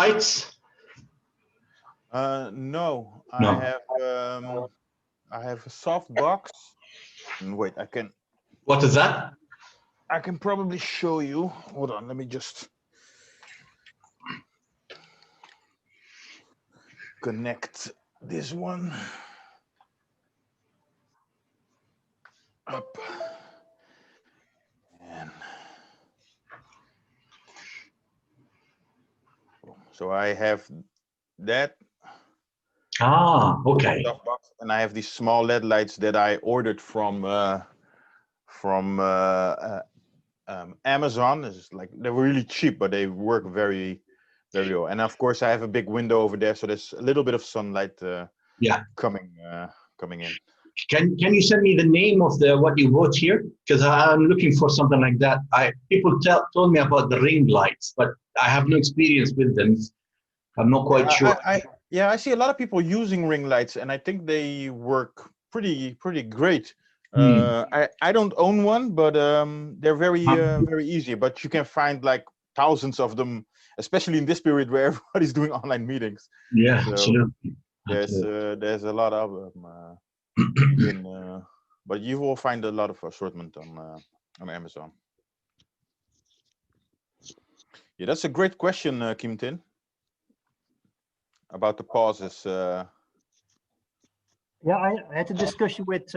lights? No, No. I have a soft box. Wait, What is that? I can probably show you. Hold on, let me just connect this one up. And so I have that Ah, okay. soft box, and I have these small LED lights that I ordered from Amazon. It's like they were really cheap, but they work very, very well. And of course, I have a big window over there, so there's a little bit of sunlight Yeah. coming in. Can you send me the name of the what you bought here? Because I'm looking for something like that. People told me about the ring lights, but I have no experience with them. I'm not quite sure. I see a lot of people using ring lights, and I think they work pretty great. I don't own one, but they're very easy. But you can find like thousands of them, especially in this period where everybody's doing online meetings. Yeah, So absolutely. There's a lot of them but you will find a lot of assortment on Amazon. Yeah, that's a great question, Kim Tin, about the pauses. Yeah, I had a discussion with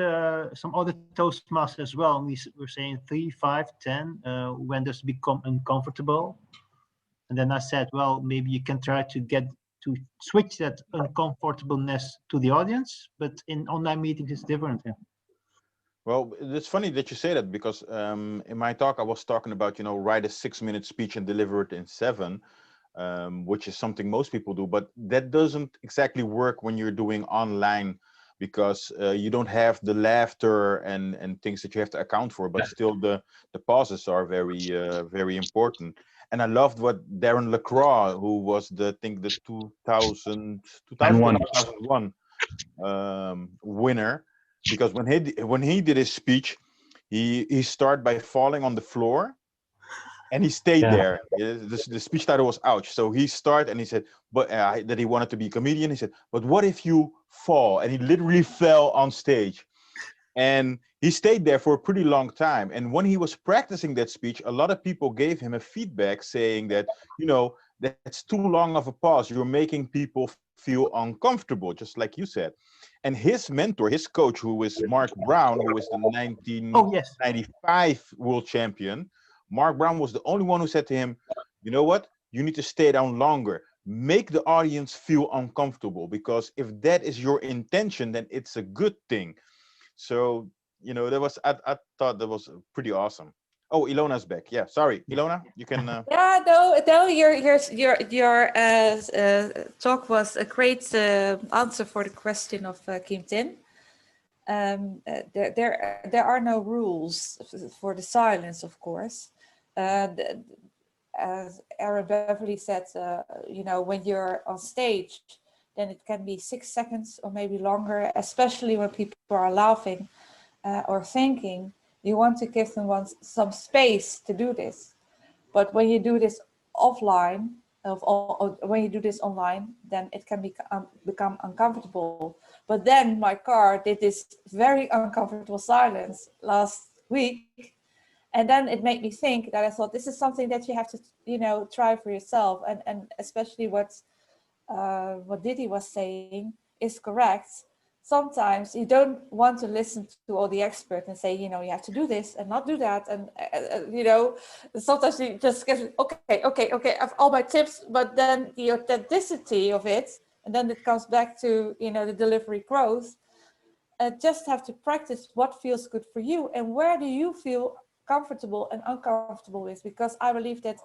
some other Toastmasters as well. And we were saying 3, 5, 10, when does it become uncomfortable? And then I said, well, maybe you can try to switch that uncomfortableness to the audience, but in online meetings it's different. Yeah. Well, it's funny that you say that, because in my talk I was talking about, write a 6-minute speech and deliver it in 7, which is something most people do, but that doesn't exactly work when you're doing online, because you don't have the laughter and things that you have to account for, but still the pauses are very important. And I loved what Darren LaCroix, who was the 2001 winner, because when he did his speech, he started by falling on the floor, and he stayed there. The speech title was "Ouch." So he started and he said, "But that he wanted to be a comedian." He said, "But what if you fall?" And he literally fell on stage, and he stayed there for a pretty long time. And when he was practicing that speech, a lot of people gave him a feedback saying that, that's too long of a pause. You're making people feel uncomfortable, just like you said. And his mentor, his coach, who is Mark Brown, who is the 1995 world champion, Mark Brown was the only one who said to him, "You know what? You need to stay down longer. Make the audience feel uncomfortable, because if that is your intention, then it's a good thing." So, I thought that was pretty awesome. Oh, Ilona's back. Yeah, sorry, Ilona, you can. Yeah, no, your talk was a great answer for the question of Kim Tin. There are no rules for the silence, of course. As Aaron Beverly said, when you're on stage, then it can be 6 seconds or maybe longer, especially when people are laughing or thinking. You want to give them some space to do this. But when you do this offline, or when you do this online, then it can become uncomfortable. But then my car did this very uncomfortable silence last week. And then it made me think that I thought this is something that you have to, try for yourself. And especially what Didi was saying is correct. Sometimes you don't want to listen to all the experts and say, you have to do this and not do that. And, sometimes you just get, okay, I have all my tips, but then the authenticity of it, and then it comes back to, the delivery growth. Just have to practice what feels good for you and where do you feel comfortable and uncomfortable with, because I believe that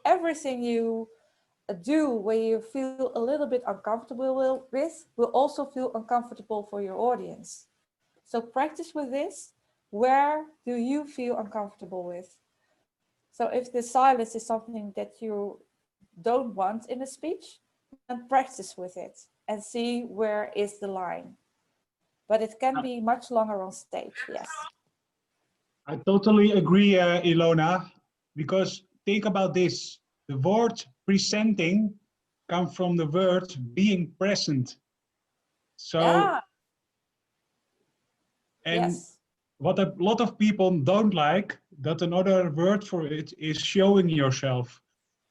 everything you do when you feel a little bit uncomfortable with will also feel uncomfortable for your audience. So practice with this. Where do you feel uncomfortable with? So if the silence is something that you don't want in a speech, then practice with it and see where is the line. But it can be much longer on stage, yes. I totally agree, Ilona, because think about this. The word presenting come from the word being present. So, Yeah. and Yes. what a lot of people don't like, that another word for it is showing yourself.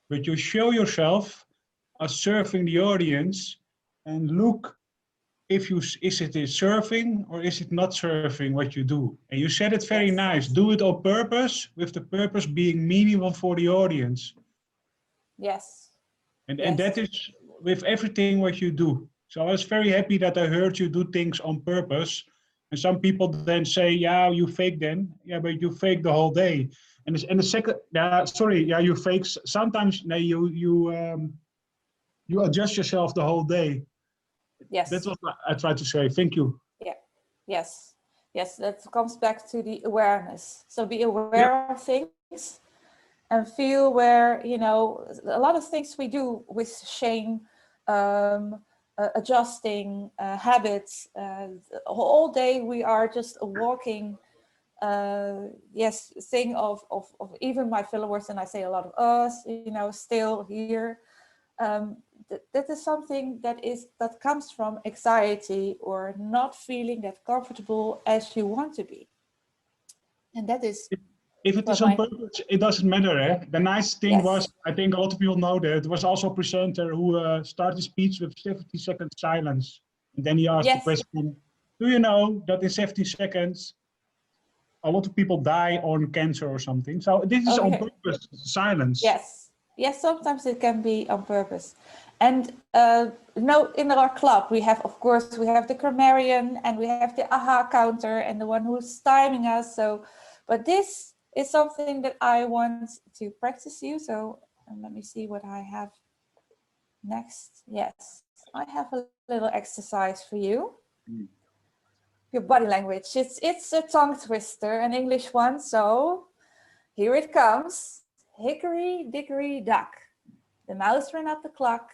But you show yourself as serving the audience and look if you is it is serving or is it not serving what you do. And you said it very Yes. nice. Do it on purpose, with the purpose being meaningful for the audience. Yes. And Yes. that is with everything what you do. So I was very happy that I heard you do things on purpose. And some people then say, yeah, you fake then. Yeah, but you fake the whole day. And the second, yeah, sorry, yeah, you fake sometimes. No, you adjust yourself the whole day. Yes. That's what I tried to say. Thank you. Yeah. Yes. Yes. That comes back to the awareness. So be aware of things and feel where, you know, a lot of things we do with shame, adjusting habits. All day we are just walking. Yes, thing of even my followers, and I say a lot of us, you know, still here. That is something that comes from anxiety or not feeling that comfortable as you want to be, and that is If it is on purpose, it doesn't matter. Eh? The nice thing was, I think a lot of people know that it was also a presenter who started his speech with 70-second silence. And then he asked the question, do you know that in 70 seconds, a lot of people die on cancer or something? So this is on purpose, silence. Yes. Yes, sometimes it can be on purpose. And no, in our club, we have, of course, we have the grammarian and we have the aha counter and the one who's timing us. So, but this is something that I want to practice you. So let me see what I have next. Yes, I have a little exercise for you. Your body language. It's a tongue twister, an English one. So here it comes. Hickory dickory dock. The mouse ran up the clock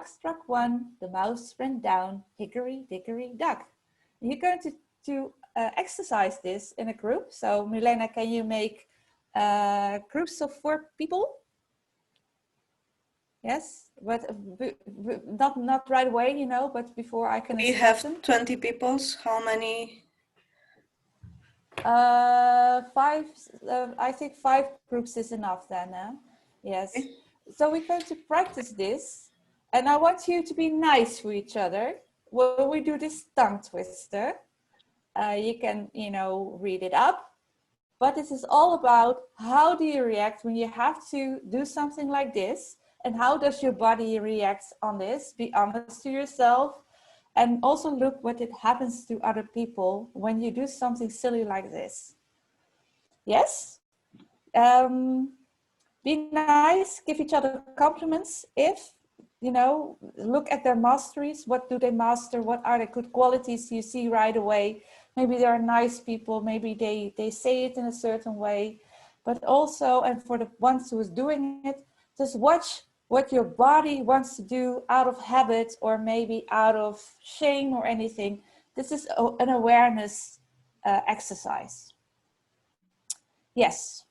struck one, the mouse ran down, hickory dickory dock. And you're going to exercise this in a group. So Milena, can you make groups of 4 people? Yes, but not right away, you know, but before I can have them. 20 people. How many? 5, I think 5 groups is enough then. Yes. Okay. So we're going to practice this, and I want you to be nice to each other when we do this tongue twister. You can, you know, read it up, but this is all about how do you react when you have to do something like this, and how does your body react on this? Be honest to yourself. And also look what it happens to other people when you do something silly like this. Yes? Be nice, give each other compliments if, you know, look at their masteries. What do they master? What are the good qualities you see right away? Maybe they are nice people. Maybe they say it in a certain way. But also, and for the ones who is doing it, just watch what your body wants to do out of habit or maybe out of shame or anything. This is an awareness exercise. Yes.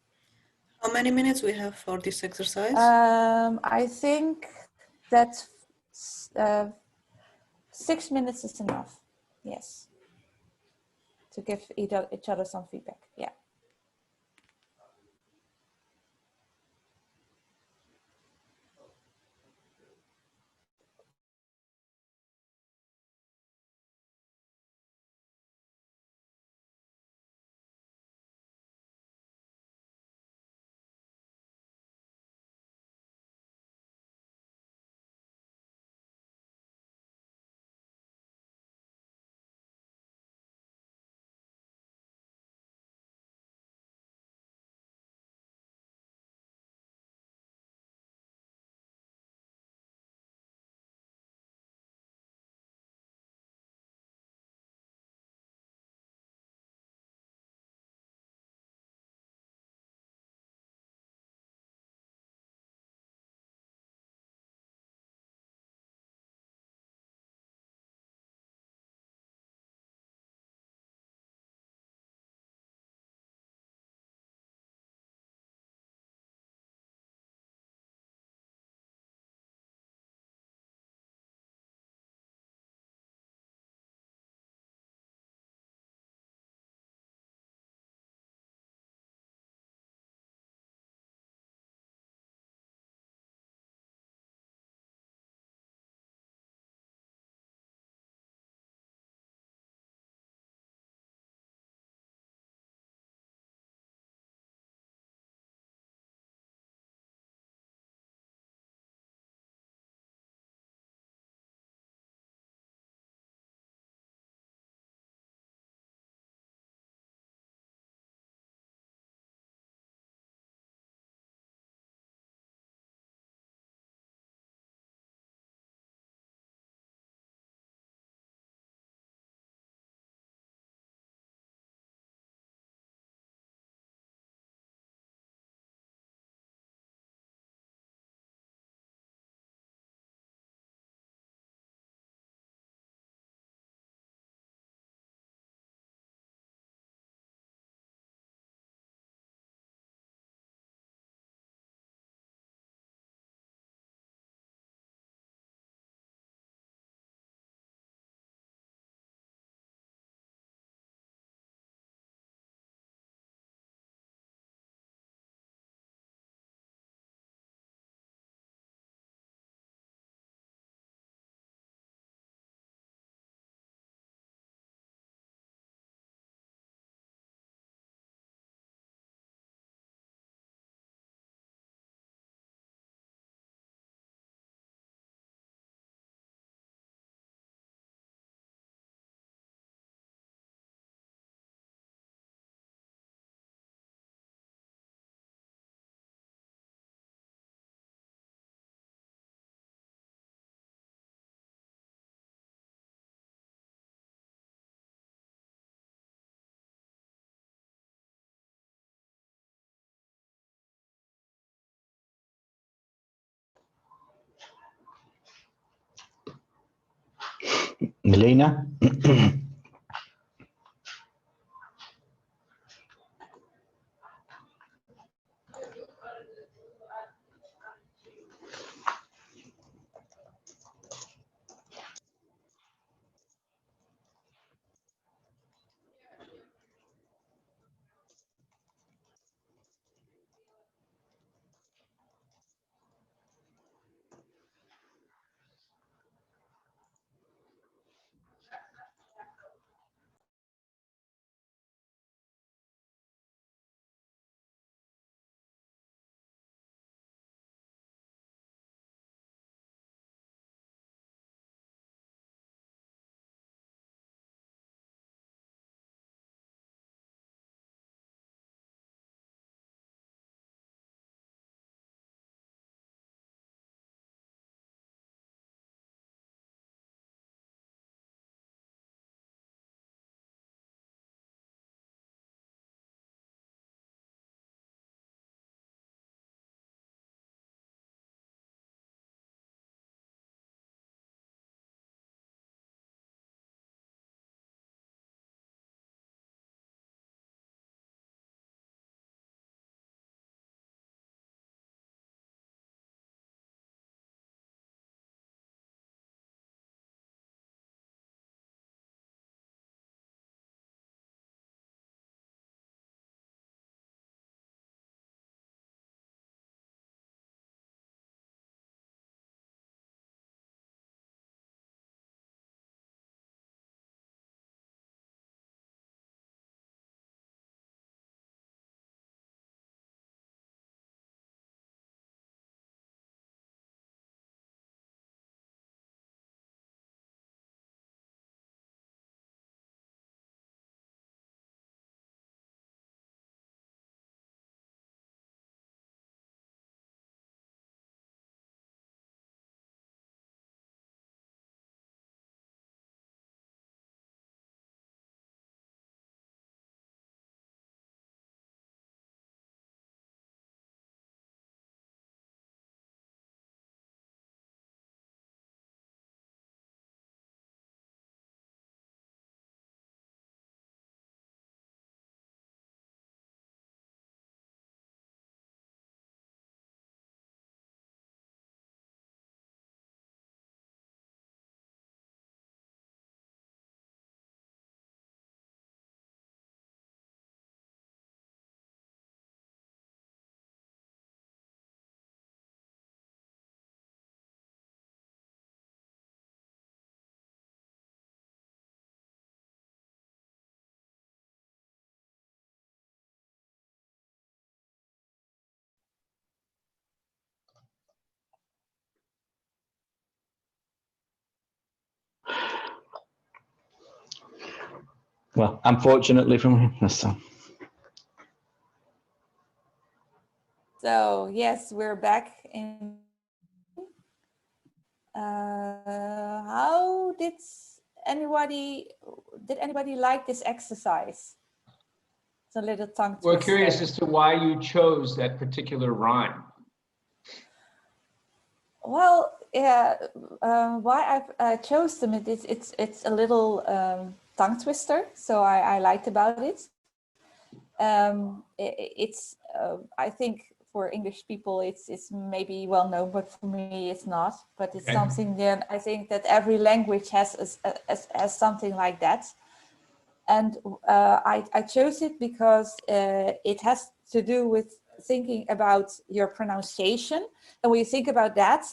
How many minutes we have for this exercise? I think that 6 minutes is enough. Yes. To give each other some feedback. Yeah. Elena? Well, unfortunately from him. So yes, we're back in. How did anybody like this exercise? It's a little tongue twister. We're curious as to why you chose that particular rhyme. Well, yeah, why I chose them, it's a little tongue twister, so I liked about it. It's I think for English people it's maybe well known, but for me it's not. But it's something that I think that every language has something like that. And I chose it because it has to do with thinking about your pronunciation. And when you think about that,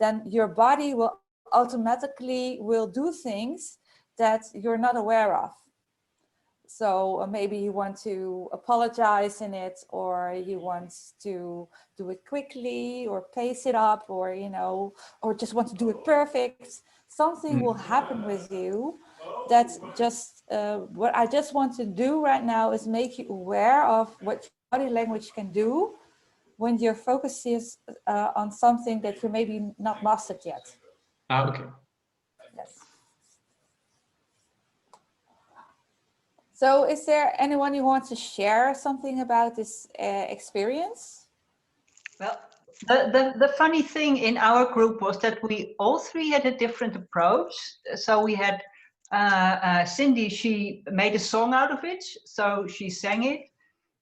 then your body will automatically do things that you're not aware of. So maybe you want to apologize in it, or you want to do it quickly or pace it up, or, you know, or just want to do it perfect. Something will happen with you. That's just what I just want to do right now is make you aware of what body language can do when your focus is on something that you maybe not mastered yet. Okay. Yes. So is there anyone who wants to share something about this experience? Well, the funny thing in our group was that we all three had a different approach. So we had Cindy, she made a song out of it, so she sang it.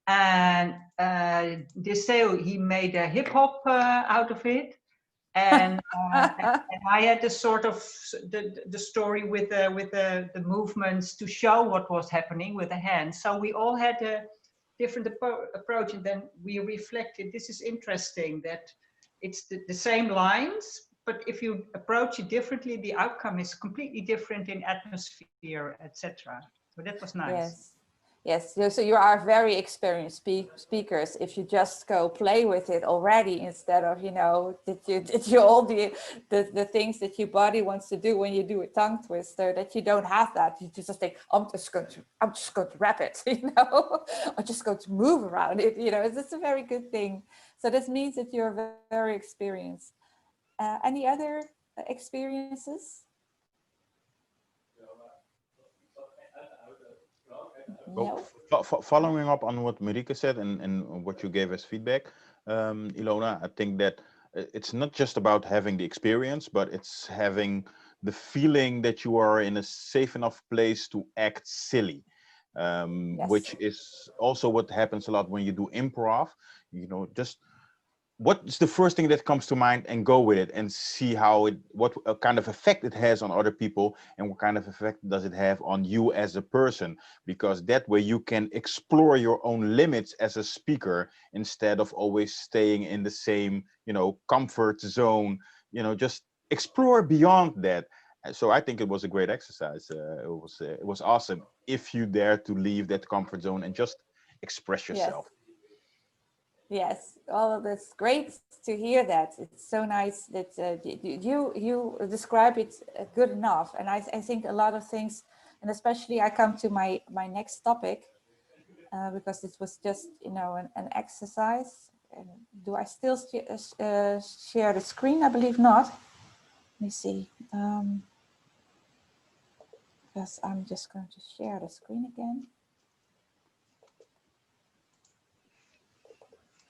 And Deseo, he made a hip hop out of it. And I had the sort of the story with the movements to show what was happening with the hands. So we all had a different approach, and then we reflected. This is interesting that it's the same lines, but if you approach it differently, the outcome is completely different in atmosphere, etc. So that was nice. Yes. Yes, so you are very experienced speakers if you just go play with it already, instead of, you know, did you all the things that your body wants to do when you do a tongue twister, that you don't have that. You just think, I'm just going to wrap it, you know, I'm just going to move around it, you know. It's a very good thing. So this means that you're very experienced. Any other experiences? Well, No. following up on what Marika said and what you gave as feedback, Ilona, I think that it's not just about having the experience, but it's having the feeling that you are in a safe enough place to act silly, Yes. which is also what happens a lot when you do improv. You know, just what's the first thing that comes to mind, and go with it and see what kind of effect it has on other people, and what kind of effect does it have on you as a person, because that way you can explore your own limits as a speaker instead of always staying in the same, you know, comfort zone. You know, just explore beyond that. So I think it was a great exercise. It was awesome if you dare to leave that comfort zone and just express yourself. Yes, well, that's great to hear that. It's so nice that you describe it good enough. And I think a lot of things, and especially I come to my next topic, because it was just, you know, an exercise. And do I still share the screen? I believe not. Let me see. Because I'm just going to share the screen again.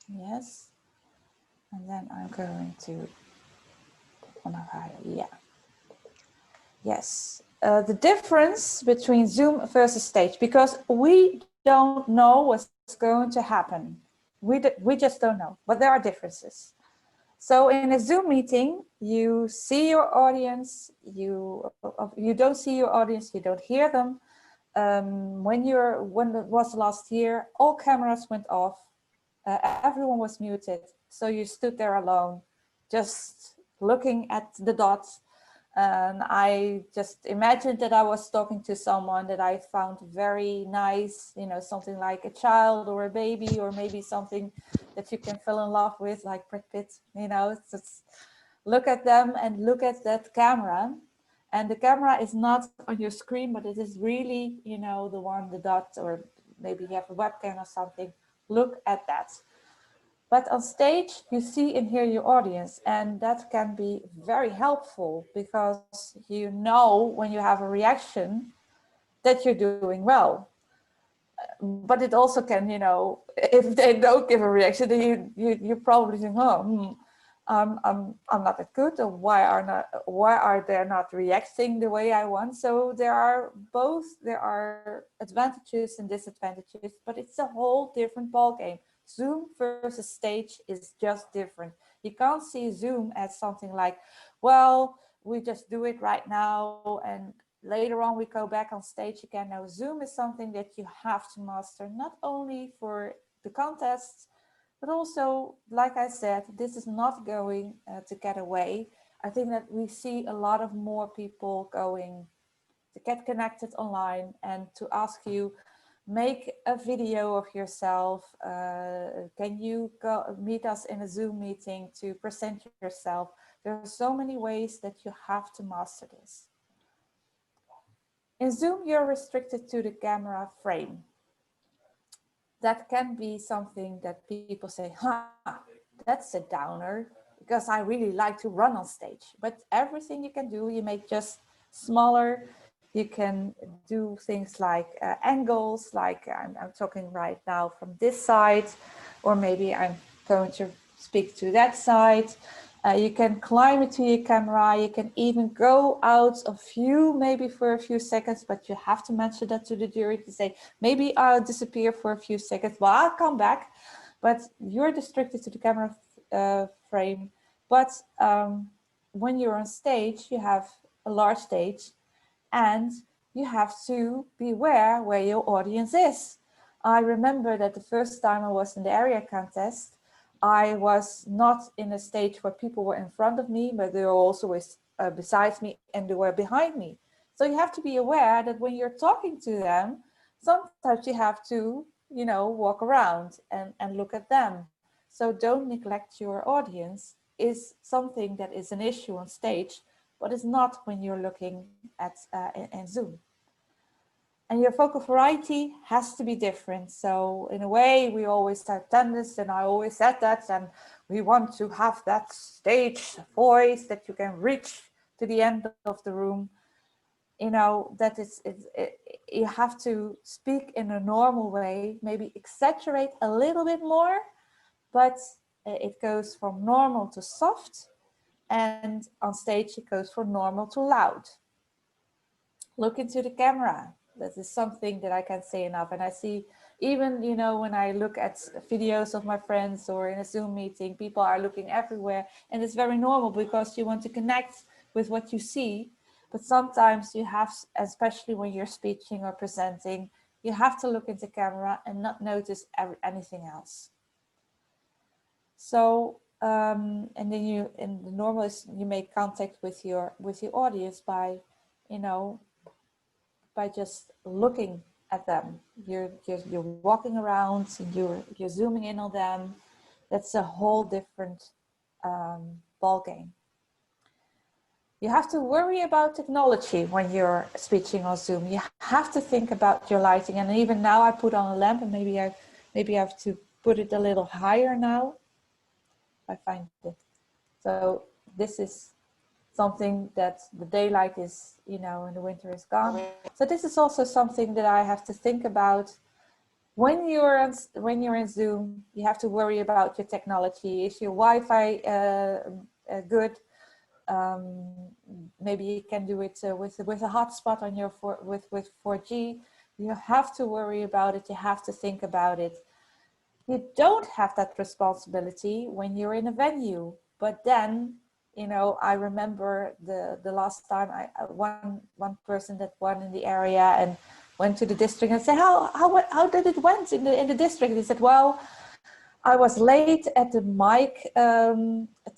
Yes. And then I'm going to, yeah. Yes, the difference between Zoom versus stage, because we don't know what's going to happen. We just don't know, but there are differences. So in a Zoom meeting, you see your audience, you don't see your audience, you don't hear them. When it was last year, all cameras went off, everyone was muted. So you stood there alone, just looking at the dots. And I just imagined that I was talking to someone that I found very nice, you know, something like a child or a baby, or maybe something that you can fall in love with, like Brad Pitt, you know. It's just look at them and look at that camera. And the camera is not on your screen, but it is really, you know, the one, the dot, or maybe you have a webcam or something. Look at that. But on stage, you see and hear your audience, and that can be very helpful, because you know when you have a reaction that you're doing well. But it also can, you know, if they don't give a reaction, then you probably think, oh, I'm not that good, or why are they not reacting the way I want? So there are advantages and disadvantages, but it's a whole different ballgame. Zoom versus stage is just different. You can't see Zoom as something like, well, we just do it right now and later on we go back on stage again. Now, Zoom is something that you have to master, not only for the contests, but also, like I said, this is not going to get away. I think that we see a lot of more people going to get connected online and to ask you, make a video of yourself. Can you go meet us in a Zoom meeting to present yourself? There are so many ways that you have to master this. In Zoom, you're restricted to the camera frame. That can be something that people say, that's a downer, because I really like to run on stage. But everything you can do, you make just smaller. You can do things like angles, like I'm talking right now from this side, or maybe I'm going to speak to that side. You can climb into your camera. You can even go out of view, maybe for a few seconds, but you have to mention that to the jury to say, maybe I'll disappear for a few seconds, well, I'll come back. But you're restricted to the camera frame. But when you're on stage, you have a large stage and you have to be aware where your audience is. I remember that the first time I was in the area contest, I was not in a stage where people were in front of me, but they were also besides me and they were behind me. So you have to be aware that when you're talking to them, sometimes you have to, you know, walk around and look at them. So don't neglect your audience is something that is an issue on stage, but it's not when you're looking at in Zoom. And your focal variety has to be different. So in a way, we always have tennis, and I always said that, and we want to have that stage voice that you can reach to the end of the room. You know, that you have to speak in a normal way, maybe exaggerate a little bit more, but it goes from normal to soft, and on stage it goes from normal to loud. Look into the camera. That is something that I can't say enough. And I see, even, you know, when I look at videos of my friends or in a Zoom meeting, people are looking everywhere, and it's very normal because you want to connect with what you see. But sometimes you have, especially when you're speaking or presenting, you have to look into camera and not notice anything else. So, and then in the normal is you make contact with your audience by, you know, by just looking at them. You're walking around, and you're zooming in on them. That's a whole different ball game. You have to worry about technology when you're speaking on Zoom. You have to think about your lighting. And even now I put on a lamp, and maybe I have to put it a little higher now. I find it. So this is something that the daylight is, you know, in the winter is gone. So this is also something that I have to think about. When you're in Zoom, you have to worry about your technology. Is your Wi-Fi good? Maybe you can do it with a hotspot on your with 4G. You have to worry about it. You have to think about it. You don't have that responsibility when you're in a venue, but then, you know, I remember the last time one person that won in the area and went to the district and said, how did it went in the district? And he said, well, I was late at the mic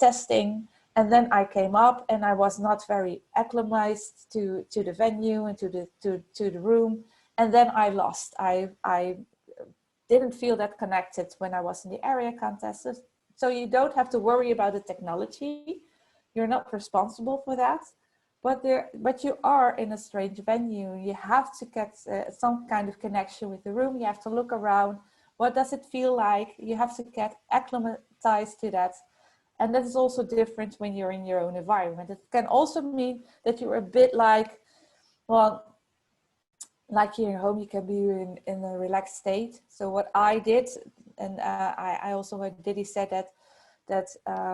testing, and then I came up and I was not very acclimatized to the venue and to the room, and then I lost. I didn't feel that connected when I was in the area contest. So you don't have to worry about the technology. You're not responsible for that, but you are in a strange venue. You have to get some kind of connection with the room. You have to look around. What does it feel like? You have to get acclimatized to that. And that is also different when you're in your own environment. It can also mean that you're a bit like, well, like here at home, you can be in a relaxed state. So what I did, and I also heard Diddy said that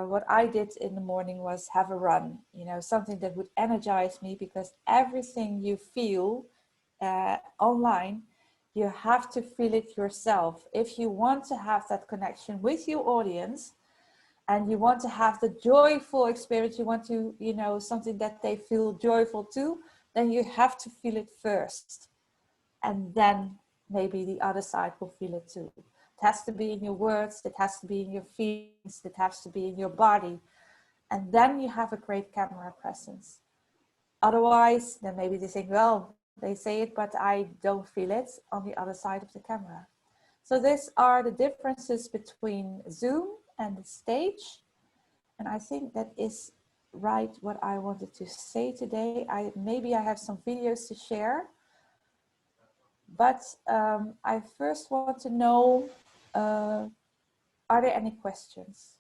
what I did in the morning was have a run, you know, something that would energize me, because everything you feel online, you have to feel it yourself. If you want to have that connection with your audience and you want to have the joyful experience, you want to, you know, something that they feel joyful too, then you have to feel it first. And then maybe the other side will feel it too. It has to be in your words, it has to be in your feelings, it has to be in your body. And then you have a great camera presence. Otherwise, then maybe they think, well, they say it, but I don't feel it on the other side of the camera. So these are the differences between Zoom and the stage. And I think that is right what I wanted to say today. Maybe I have some videos to share. But I first want to know, are there any questions?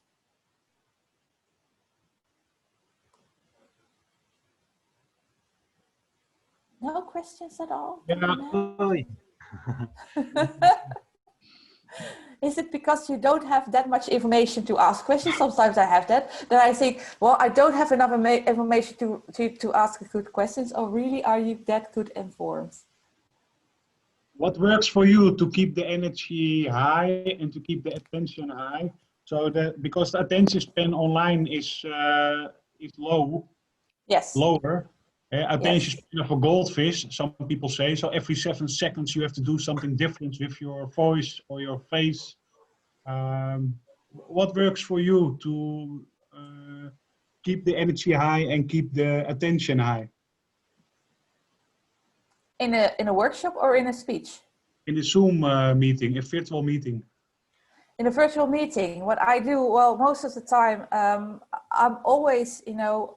No questions at all? Yeah. is it because you don't have that much information to ask questions? Sometimes I have that. Then I think, well, I don't have enough information to ask good questions. Or really, are you that good informed? What works for you to keep the energy high and to keep the attention high? So that because the attention span online is low, Yes. lower. Attention Yes. span of a goldfish, some people say. So every 7 seconds you have to do something different with your voice or your face. What works for you to keep the energy high and keep the attention high? In a workshop or in a speech? In a Zoom meeting, a virtual meeting. In a virtual meeting, what I do, well, most of the time, I'm always, you know,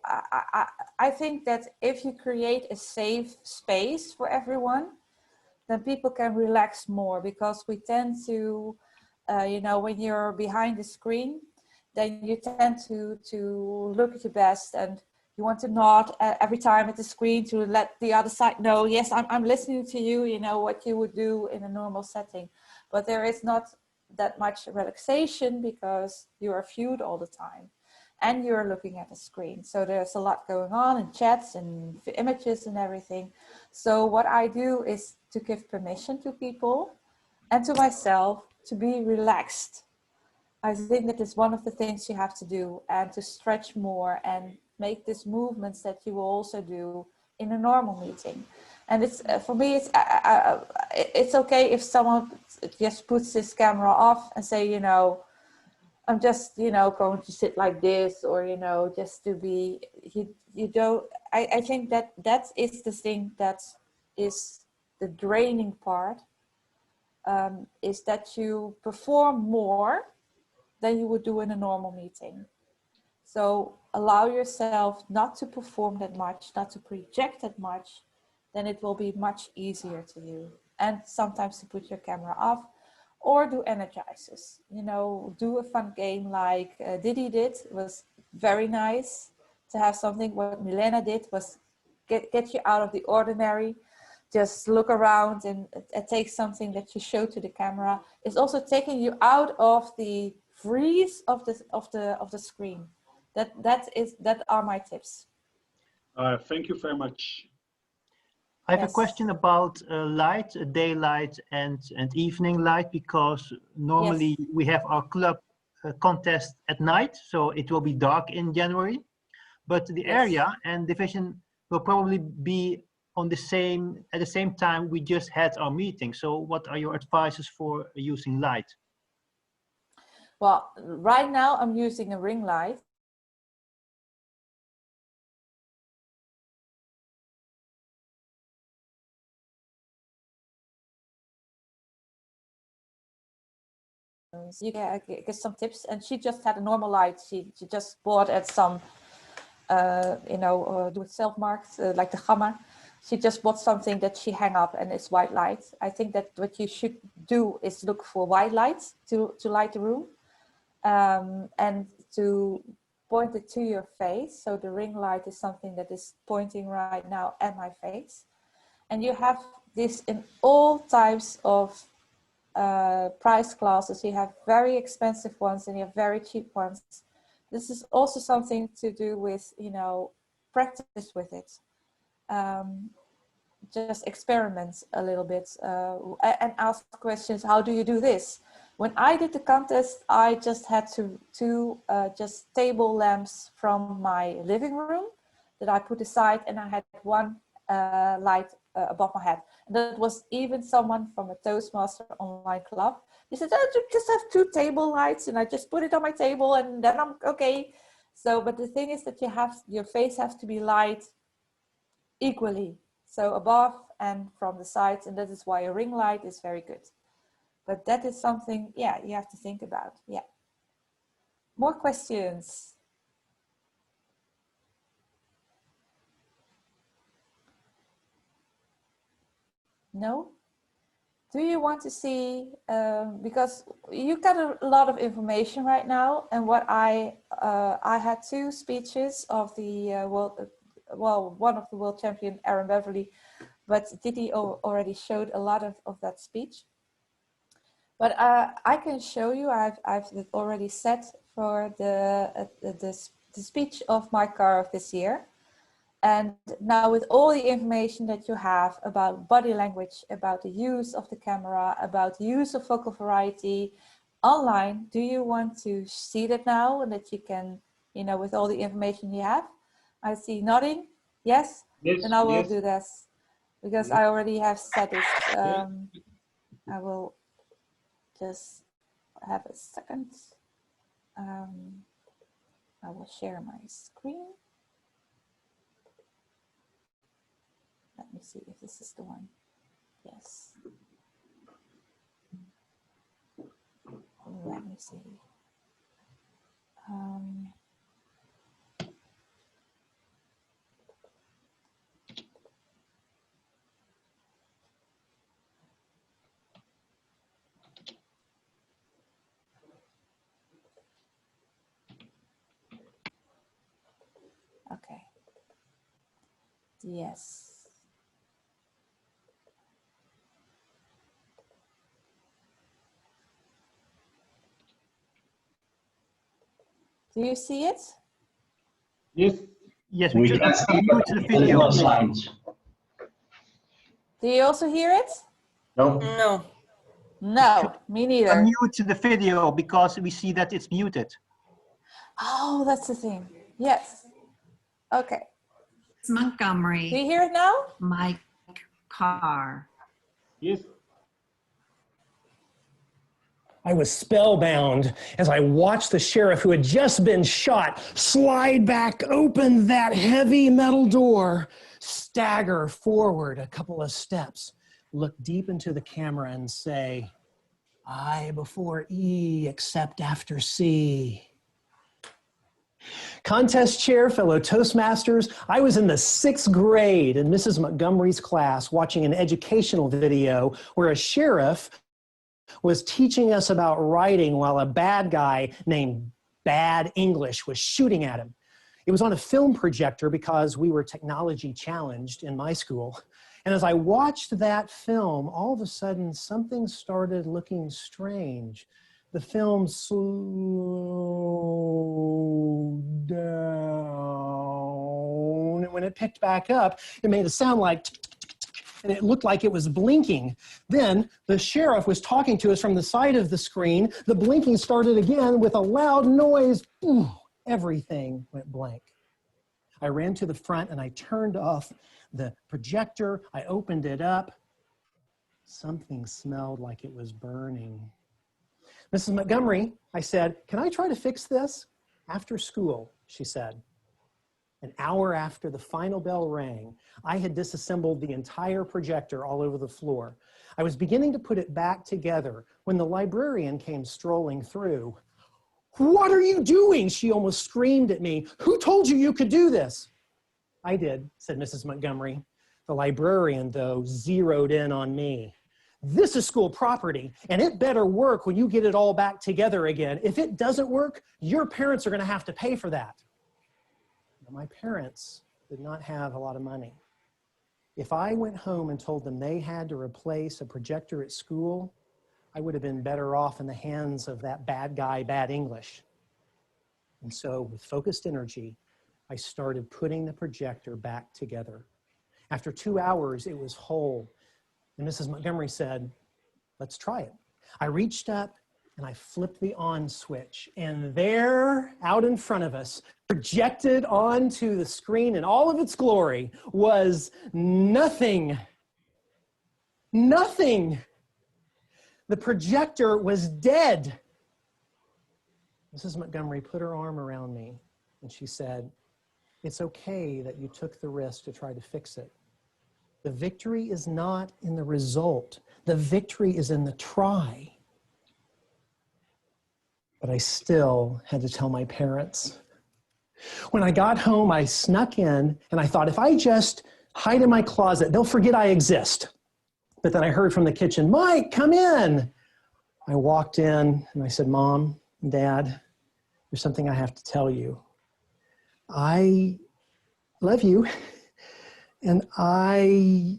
I think that if you create a safe space for everyone, then people can relax more, because we tend to, you know, when you're behind the screen, then you tend to look at your best, and you want to nod every time at the screen to let the other side know, yes, I'm listening to you, you know, what you would do in a normal setting. But there is not that much relaxation because you are viewed all the time and you're looking at the screen. So there's a lot going on in chats and images and everything. So what I do is to give permission to people and to myself to be relaxed. I think that is one of the things you have to do, and to stretch more and make these movements that you will also do in a normal meeting. And it's for me, it's okay if someone just puts his camera off and say, you know, I'm just, you know, going to sit like this, or, you know, just to be, you don't, I think that that is the thing that is the draining part, is that you perform more than you would do in a normal meeting. So allow yourself not to perform that much, not to project that much, then it will be much easier to you. And sometimes to put your camera off, or do energizers. You know, do a fun game like Didi did. It was very nice to have something. What Milena did was get you out of the ordinary. Just look around and take something that you show to the camera. It's also taking you out of the freeze of the screen. That are my tips. Thank you very much. I have Yes. a question about light, daylight and evening light, because normally Yes. we have our club contest at night, so it will be dark in January, but the Yes. area and division will probably be on the same, at the same time we just had our meeting. So what are your advices for using light? Well, right now I'm using a ring light. You get some tips, and she just had a normal light. She just bought at some, you know, do it self-marked, like the Gamma. She just bought something that she hang up, and it's white light. I think that what you should do is look for white light to light the room, and to point it to your face. So the ring light is something that is pointing right now at my face, and you have this in all types of price classes. You have very expensive ones and you have very cheap ones. This is also something to do with, you know, practice with it. Just experiment a little bit and ask questions. How do you do this? When I did the contest, I just had two just table lamps from my living room that I put aside, and I had one light above my head. And that was even someone from a Toastmaster online club. He said, oh, you just have 2 table lights, and I just put it on my table, and then I'm okay. So, but the thing is that your face has to be light equally. So above and from the sides, and that is why a ring light is very good. But that is something, yeah, you have to think about. Yeah. More questions? No? Do you want to see, because you got a lot of information right now, and what I had 2 speeches of the world, well, one of the world champion, Aaron Beverly, but Didi already showed a lot of that speech. But I can show you. I've it already set for the speech of my car of this year. And now with all the information that you have about body language, about the use of the camera, about the use of vocal variety online, do you want to see that now and that you can, you know, with all the information you have? I see nodding. Yes? Yes, Then I will yes. do this because I already have set it. I will just have a second. I will share my screen. Let me see if this is the one. Yes. Let me see. Okay. Yes. Do you see it? Yes. Yes, We we can just see mute the there's video. no sound. Do you also hear it? No. No. No, me neither. Mute the video because we see that it's muted. Oh, that's the thing. Yes. Okay. It's Montgomery. Do you hear it now? Mike Carr. Yes. I was spellbound as I watched the sheriff who had just been shot slide back open that heavy metal door, stagger forward a couple of steps, look deep into the camera and say, I before E except after C. Contest chair, fellow Toastmasters, I was in the 6th grade in Mrs. Montgomery's class watching an educational video where a sheriff was teaching us about writing while a bad guy named Bad English was shooting at him. It was on a film projector because we were technology challenged in my school. And as I watched that film, all of a sudden something started looking strange. The film slowed down. And when it picked back up, it made a sound like and it looked like it was blinking. Then the sheriff was talking to us from the side of the screen. The blinking started again with a loud noise. Ooh, everything went blank. I ran to the front and I turned off the projector. I opened it up. Something smelled like it was burning. Mrs. Montgomery, I said, can I try to fix this? After school, she said. An hour after the final bell rang, I had disassembled the entire projector all over the floor. I was beginning to put it back together when the librarian came strolling through. What are you doing? She almost screamed at me. Who told you you could do this? I did, said Mrs. Montgomery. The librarian, though, zeroed in on me. This is school property, and it better work when you get it all back together again. If it doesn't work, your parents are going to have to pay for that. My parents did not have a lot of money. If I went home and told them they had to replace a projector at school, I would have been better off in the hands of that bad guy, Bad English. And so with focused energy, I started putting the projector back together. After 2 hours, it was whole. And Mrs. Montgomery said, let's try it. I reached up and I flipped the on switch, and there, out in front of us, projected onto the screen in all of its glory, was nothing. Nothing. The projector was dead. Mrs. Montgomery put her arm around me, and she said, it's okay that you took the risk to try to fix it. The victory is not in the result. The victory is in the try. But I still had to tell my parents. When I got home, I snuck in and I thought, if I just hide in my closet, they'll forget I exist. But then I heard from the kitchen, Mike, come in. I walked in and I said, Mom, Dad, there's something I have to tell you. I love you and I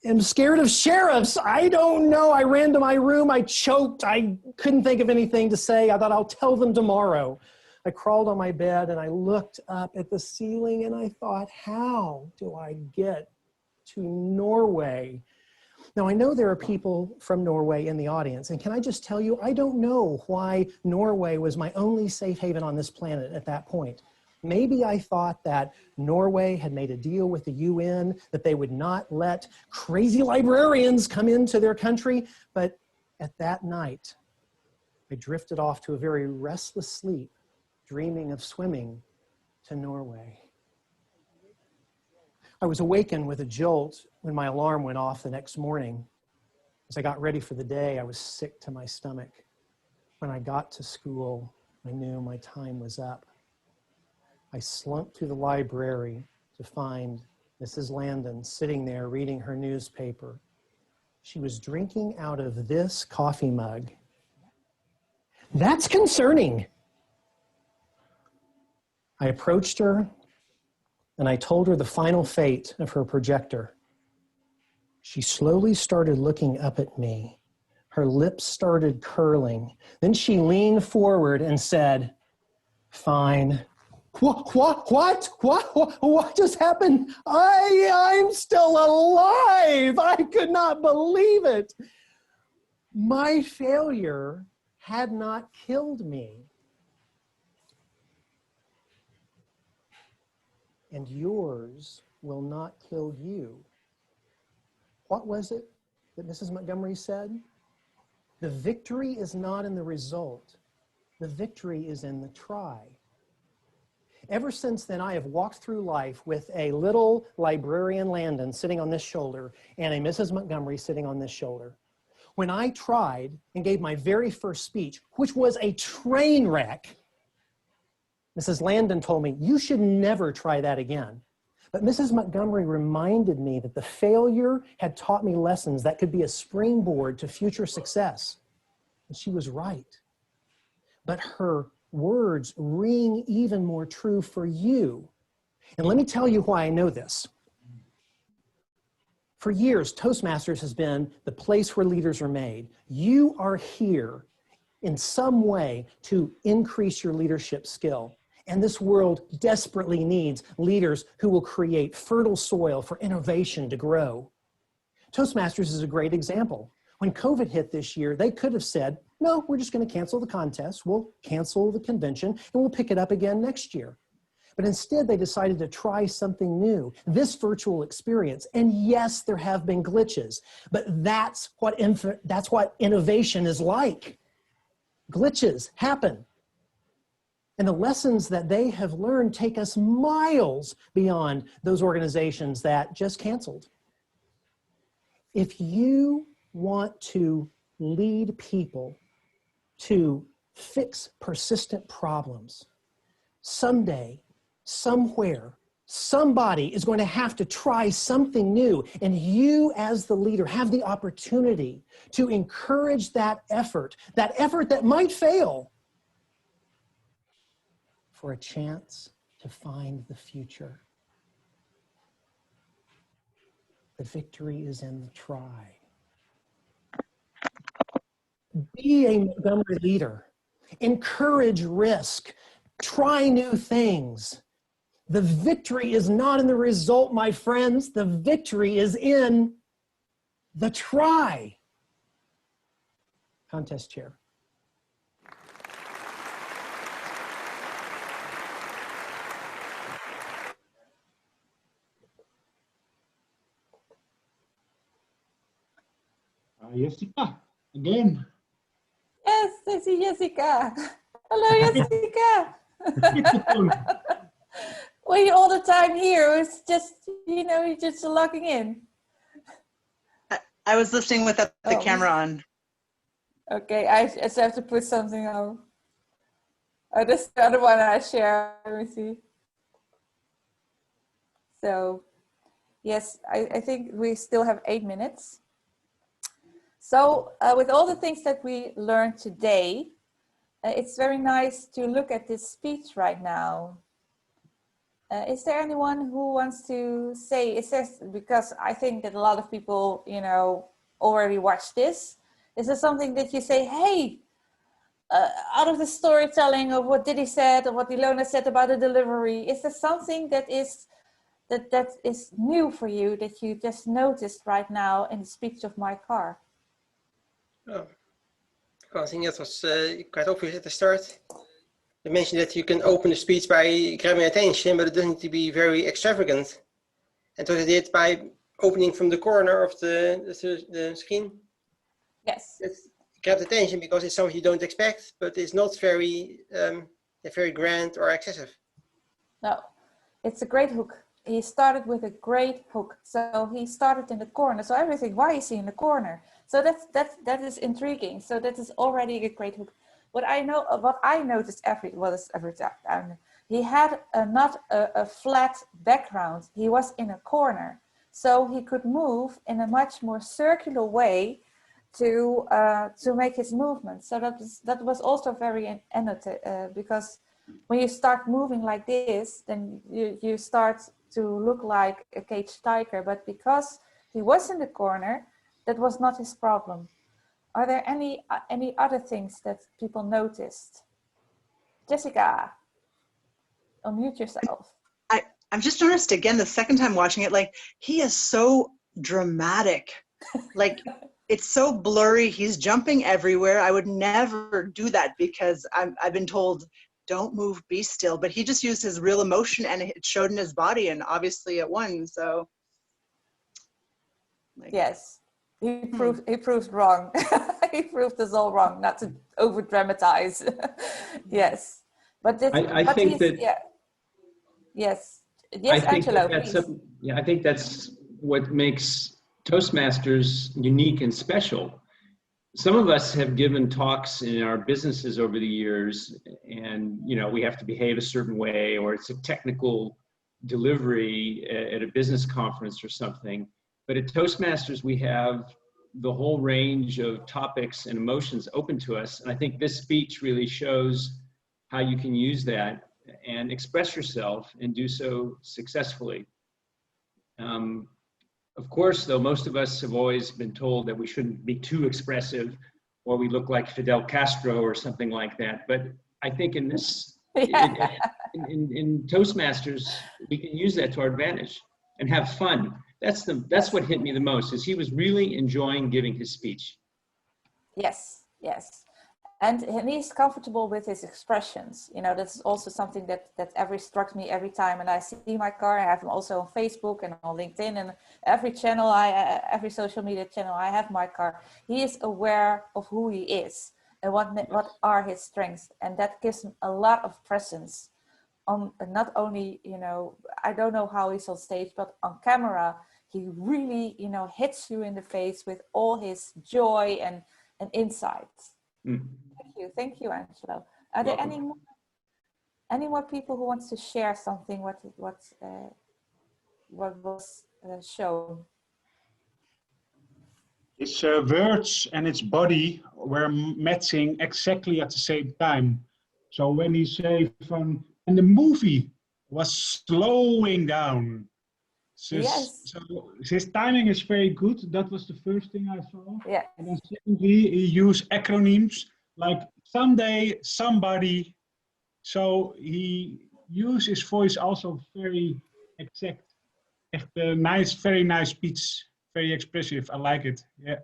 am scared of sheriffs. I don't know. I ran to my room. I choked. I couldn't think of anything to say. I thought I'll tell them tomorrow. I crawled on my bed and I looked up at the ceiling and I thought, how do I get to Norway? Now, I know there are people from Norway in the audience, and can I just tell you, I don't know why Norway was my only safe haven on this planet at that point. Maybe I thought that Norway had made a deal with the UN, that they would not let crazy librarians come into their country, but at that night, I drifted off to a very restless sleep, dreaming of swimming to Norway. I was awakened with a jolt when my alarm went off the next morning. As I got ready for the day, I was sick to my stomach. When I got to school, I knew my time was up. I slunk to the library to find Mrs. Landon sitting there reading her newspaper. She was drinking out of this coffee mug. That's concerning. I approached her and I told her the final fate of her projector. She slowly started looking up at me. Her lips started curling. Then she leaned forward and said, "Fine." What just happened? I'm still alive. I could not believe it. My failure had not killed me. And yours will not kill you. What was it that Mrs. Montgomery said? The victory is not in the result. The victory is in the try. Ever since then, I have walked through life with a little librarian Landon sitting on this shoulder and a Mrs. Montgomery sitting on this shoulder. When I tried and gave my very first speech, which was a train wreck, Mrs. Landon told me, "You should never try that again." But Mrs. Montgomery reminded me that the failure had taught me lessons that could be a springboard to future success. And she was right. But her words ring even more true for you. And let me tell you why I know this. For years, Toastmasters has been the place where leaders are made. You are here in some way to increase your leadership skill. And this world desperately needs leaders who will create fertile soil for innovation to grow. Toastmasters is a great example. When COVID hit this year, they could have said, no, we're just going to cancel the contest, we'll cancel the convention, and we'll pick it up again next year. But instead, they decided to try something new, this virtual experience. And yes, there have been glitches, but that's what innovation is like. Glitches happen. And the lessons that they have learned take us miles beyond those organizations that just canceled. If you want to lead people to fix persistent problems, someday, somewhere, somebody is going to have to try something new, and you as the leader have the opportunity to encourage that effort that might fail, for a chance to find the future. The victory is in the try. Be a Montgomery leader. Encourage risk. Try new things. The victory is not in the result, my friends. The victory is in the try. Contest chair. Jessica, again. Yes, I see Jessica. Hello, Jessica. Well, you're all the time here. It's just, you're just logging in. I was listening with the camera on. Okay, I just have to put something on. Oh, this is the other one I share. Let me see. So, yes, I think we still have 8 minutes. So with all the things that we learned today, it's very nice to look at this speech right now. Is there anyone who wants to say, is there, because I think that a lot of people, you know, already watched this. Is there something that you say, hey, out of the storytelling of what Diddy said or what Ilona said about the delivery, is there something that is new for you that you just noticed right now in the speech of my car? Oh. Well, I think that was quite obvious at the start. You mentioned that you can open the speech by grabbing attention, but it doesn't need to be very extravagant. And what I did by opening from the corner of the screen. Yes. It grabbed attention because it's something you don't expect, but it's not very grand or excessive. No, it's a great hook. He started with a great hook. So he started in the corner. So everything, why is he in the corner? So that is intriguing. So that is already a great hook. What I noticed every time, he had not a flat background. He was in a corner. So he could move in a much more circular way to make his movement. So that was also very annotated, because when you start moving like this, then you start to look like a caged tiger. But because he was in the corner, that was not his problem. Are there any other things that people noticed? Jessica, unmute yourself. I've just noticed again the second time watching it, like he is so dramatic. Like it's so blurry. He's jumping everywhere. I would never do that because I've been told, don't move, be still. But he just used his real emotion and it showed in his body, and obviously it won. So like, yes, he proved wrong. He proved us all wrong, not to over dramatize. Yes, but I think that. Yeah. Yes. Yes, Angelo, please. I think that's what makes Toastmasters unique and special. Some of us have given talks in our businesses over the years, and we have to behave a certain way, or it's a technical delivery at a business conference or something. But at Toastmasters, we have the whole range of topics and emotions open to us. And I think this speech really shows how you can use that and express yourself and do so successfully. Of course, though, most of us have always been told that we shouldn't be too expressive or we look like Fidel Castro or something like that. But I think in this, in Toastmasters, we can use that to our advantage and have fun. That's what hit me the most, is he was really enjoying giving his speech. Yes, yes. And he's comfortable with his expressions. That's also something that struck me every time. And I see my car. I have him also on Facebook and on LinkedIn and every channel, every social media channel. I have my car. He is aware of who he is and what are his strengths, and that gives him a lot of presence. On not only I don't know how he's on stage, but on camera he really hits you in the face with all his joy and insights. Mm. Thank you, Angelo. Are there any more people who wants to share something? What was shown? His words and its body were matching exactly at the same time. So when he say and the movie was slowing down. Yes. So his timing is very good. That was the first thing I saw. Yeah. And then secondly, he used acronyms like someday, somebody. So he used his voice also very exact. Echt nice, very nice speech. Very expressive. I like it. Yeah.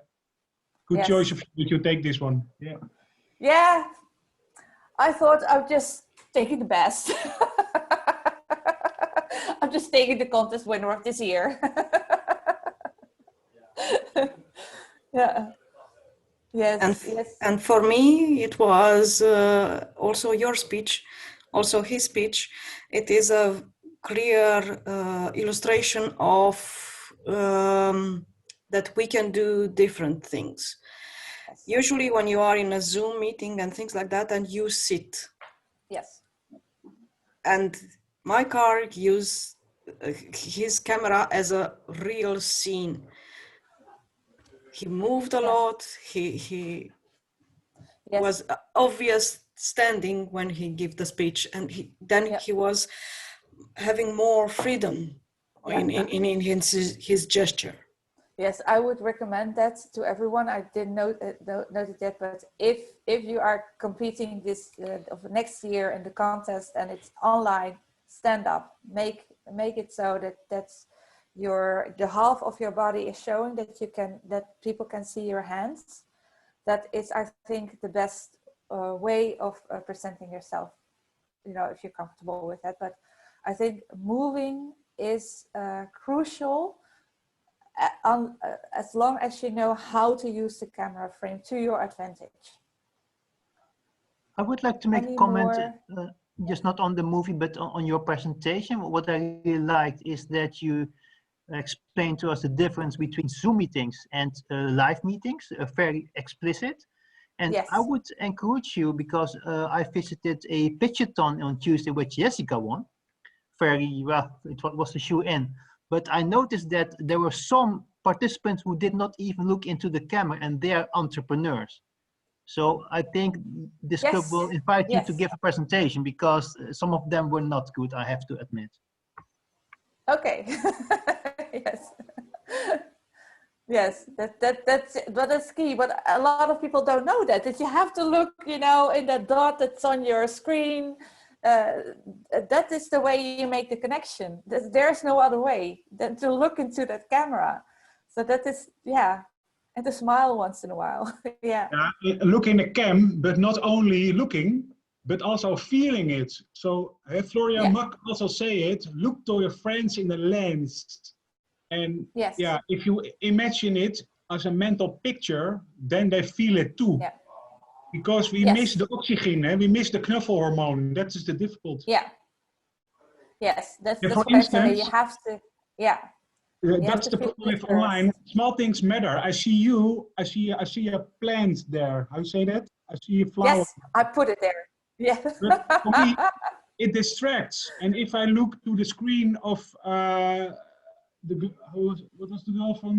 Good choice if you take this one. Yeah. Yeah. I thought I'd just take it the best. I'm just taking the contest winner of this year. Yeah. Yes. And for me, it was also your speech, also his speech. It is a clear illustration of that we can do different things. Yes. Usually when you are in a Zoom meeting and things like that, and you sit. Yes. And my car used his camera as a real scene. He moved a lot. He was obvious standing when he gave the speech, and he was having more freedom in his gesture. Yes, I would recommend that to everyone. I didn't note it yet, but if you are competing this of next year in the contest and it's online, stand up. Make it so that's the half of your body is showing, that people can see your hands. That is, I think, the best way of presenting yourself. You know, if you're comfortable with that. But I think moving is crucial. As long as you know how to use the camera frame to your advantage. I would like to make a comment, just not on the movie, but on your presentation. What I really liked is that you explained to us the difference between Zoom meetings and live meetings, very explicit. And yes. I would encourage you, because I visited a pitchathon on Tuesday, which Jessica won. Very well, it was a shoe-in. But I noticed that there were some participants who did not even look into the camera, and they are entrepreneurs. So I think this club will invite you to give a presentation, because some of them were not good, I have to admit. Okay. Yes. Yes, that's key. But a lot of people don't know that you have to look, you know, in that dot that's on your screen. That is the way you make the connection. There's no other way than to look into that camera. So that is, and to smile once in a while. Yeah. Look in the cam, but not only looking, but also feeling it. So Floria Mak also say it, look to your friends in the lens. And if you imagine it as a mental picture, then they feel it too. Yeah. Because we miss the oxygen, we miss the knuffelhormone. That is the difficulty. Yeah. Yes, that's what I say. You have to, that's the problem with online. Small things matter. I see you. I see a plant there. How you say that? I see a flower. Yes, I put it there. Yeah. But for me, it distracts. And if I look to the screen of what was the girl from?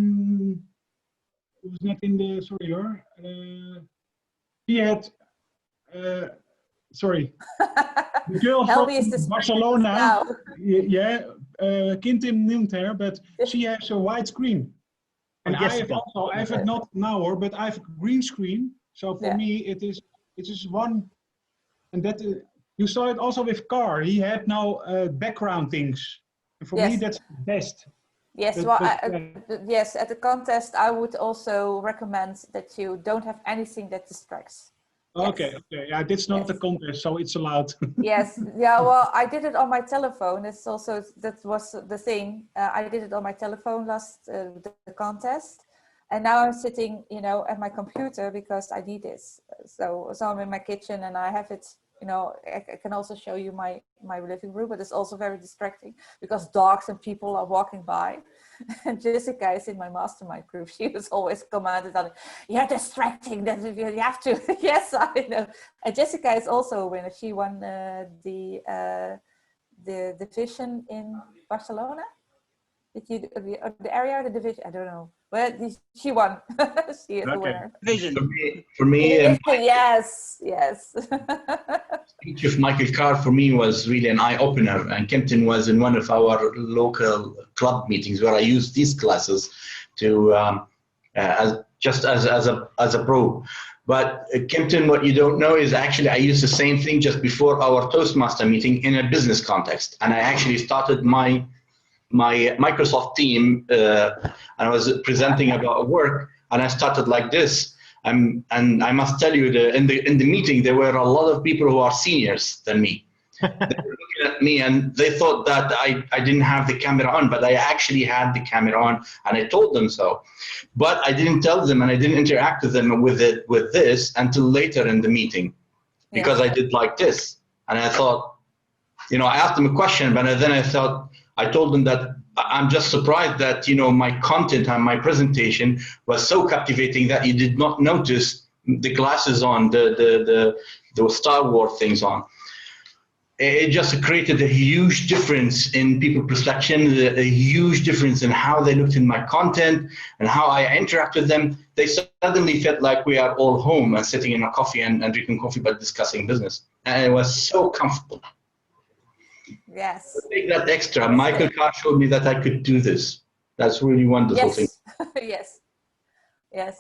Who was not in the he had, the girl from Barcelona, Kintim noemt her, but she has a white screen. And I have it not now, but I have a green screen. So for me, it is one, and that you saw it also with Car. He had now background things. And for me, that's the best. Yes, yes, at the contest, I would also recommend that you don't have anything that distracts. Okay, yeah, that's not a contest, so it's allowed. Yes, well, I did it on my telephone. It's also, that was the thing. I did it on my telephone last, the contest. And now I'm sitting, you know, at my computer because I need this. So I'm in my kitchen and I have it. You know, I can also show you my living room, but it's also very distracting because dogs and people are walking by. And Jessica is in my mastermind group. She was always commanded on, "You're distracting. That you have to." Yes, I know. And Jessica is also a winner. She won the division in Barcelona. Did you the area, the division? I don't know. Well, she won. She is the winner. Division. For me, yes. Speech of Michael Carr for me was really an eye opener, and Kempton was in one of our local club meetings where I used these classes to as a pro. But Kempton, what you don't know is actually I used the same thing just before our Toastmaster meeting in a business context, and I actually started my Microsoft team, and I was presenting about work, and I started like this. And I must tell you, in the meeting, there were a lot of people who are seniors than me. They were looking at me, and they thought that I didn't have the camera on, but I actually had the camera on, and I told them so. But I didn't tell them, and I didn't interact with them with this until later in the meeting, because I did like this, and I thought, you know, I asked them a question, but then I told them that I'm just surprised that, you know, my content and my presentation was so captivating that you did not notice the glasses on, the Star Wars things on. It just created a huge difference in people's perception, a huge difference in how they looked in my content and how I interact with them. They suddenly felt like we are all home and sitting in a coffee and drinking coffee but discussing business. And it was so comfortable. Yes. Take that extra. Michael Carr showed me that I could do this. That's really wonderful thing. Yes. Yes.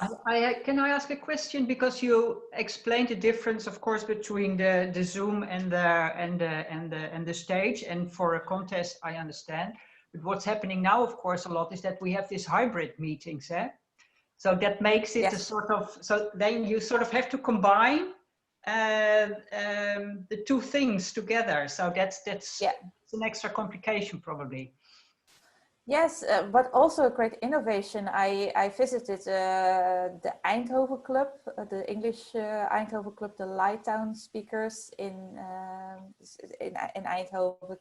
Can I ask a question? Because you explained the difference, of course, between the Zoom and the stage. And for a contest, I understand. But what's happening now, of course, a lot is that we have these hybrid meetings. So that makes it a sort of, so then you sort of have to combine the two things together. So that's an extra complication probably. Yes, but also a great innovation. I visited the Eindhoven Club, the English Eindhoven Club, the Lighttown speakers in Eindhoven,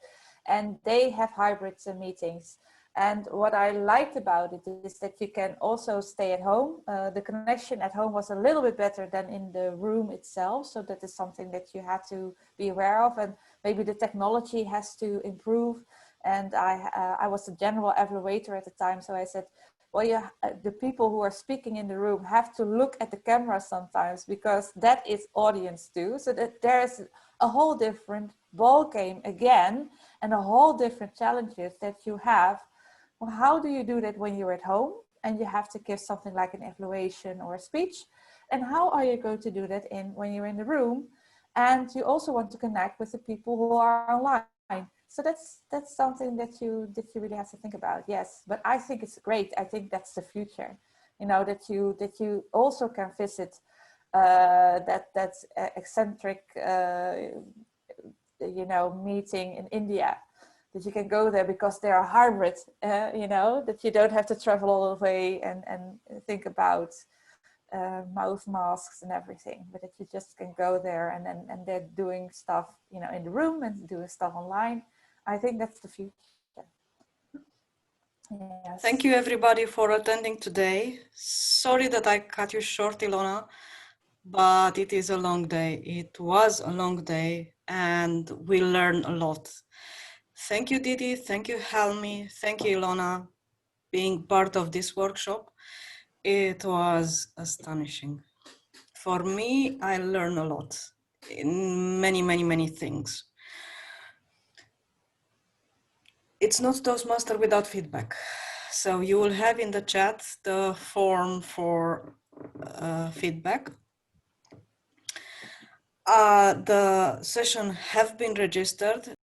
and they have hybrid meetings. And what I liked about it is that you can also stay at home. The connection at home was a little bit better than in the room itself. So that is something that you have to be aware of, and maybe the technology has to improve. And I was the general evaluator at the time. So I said, well, yeah, the people who are speaking in the room have to look at the camera sometimes, because that is audience too. So that there's a whole different ball game again, and a whole different challenges that you have. Well, how do you do that when you're at home and you have to give something like an evaluation or a speech? And how are you going to do that when you're in the room? And you also want to connect with the people who are online. So that's something that you really have to think about. Yes, but I think it's great. I think that's the future. You know, that you also can visit that eccentric meeting in India. That you can go there because they are hybrid. That you don't have to travel all the way and think about mouth masks and everything, but that you just can go there and they're doing stuff, in the room and doing stuff online. I think that's the future. Yes. Thank you everybody for attending today. Sorry that I cut you short, Ilona, but it is a long day. It was a long day and we learned a lot. Thank you, Didi. Thank you, Helmi. Thank you, Ilona, being part of this workshop. It was astonishing. For me, I learned a lot in many, many, many things. It's not Toastmaster without feedback. So you will have in the chat the form for feedback. The session have been registered.